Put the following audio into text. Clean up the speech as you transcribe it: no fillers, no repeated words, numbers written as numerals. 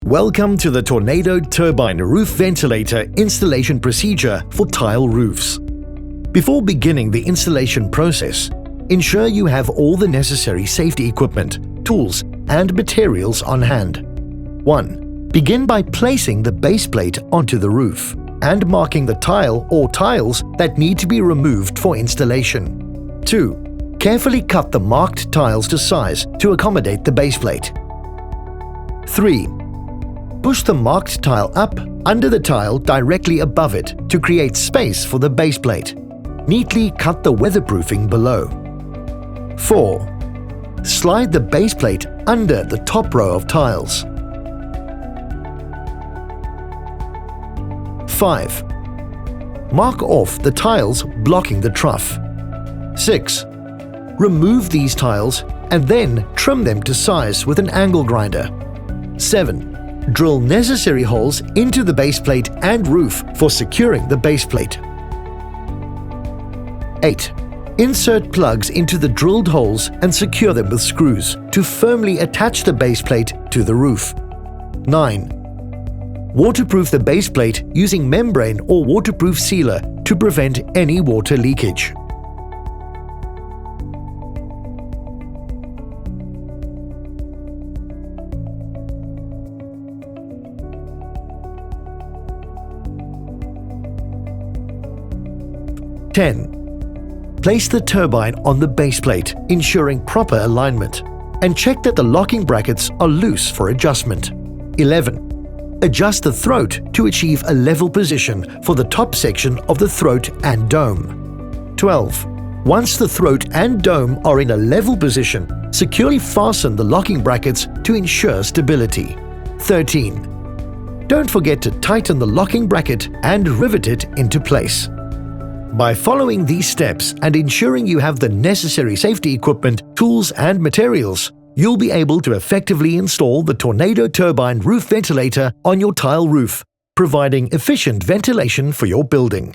Welcome to the Tornado Turbine Roof Ventilator installation procedure for tile roofs. Before beginning the installation process, ensure you have all the necessary safety equipment, tools, and materials on hand. 1. Begin by placing the base plate onto the roof and marking the tile or tiles that need to be removed for installation. 2. Carefully cut the marked tiles to size to accommodate the base plate. 3. Push the marked tile up under the tile directly above it to create space for the base plate. Neatly cut the weatherproofing below. 4. Slide the base plate under the top row of tiles. 5. Mark off the tiles blocking the trough. 6. Remove these tiles and then trim them to size with an angle grinder. 7. Drill necessary holes into the base plate and roof for securing the base plate. 8. Insert plugs into the drilled holes and secure them with screws to firmly attach the base plate to the roof. 9. Waterproof the base plate using membrane or waterproof sealer to prevent any water leakage. Place the turbine on the base plate, ensuring proper alignment, and check that the locking brackets are loose for adjustment. 11. Adjust the throat to achieve a level position for the top section of the throat and dome. 12. Once the throat and dome are in a level position, securely fasten the locking brackets to ensure stability. 13. Don't forget to tighten the locking bracket and rivet it into place. By following these steps and ensuring you have the necessary safety equipment, tools, and materials, you'll be able to effectively install the Tornado Turbine Roof Ventilator on your tile roof, providing efficient ventilation for your building.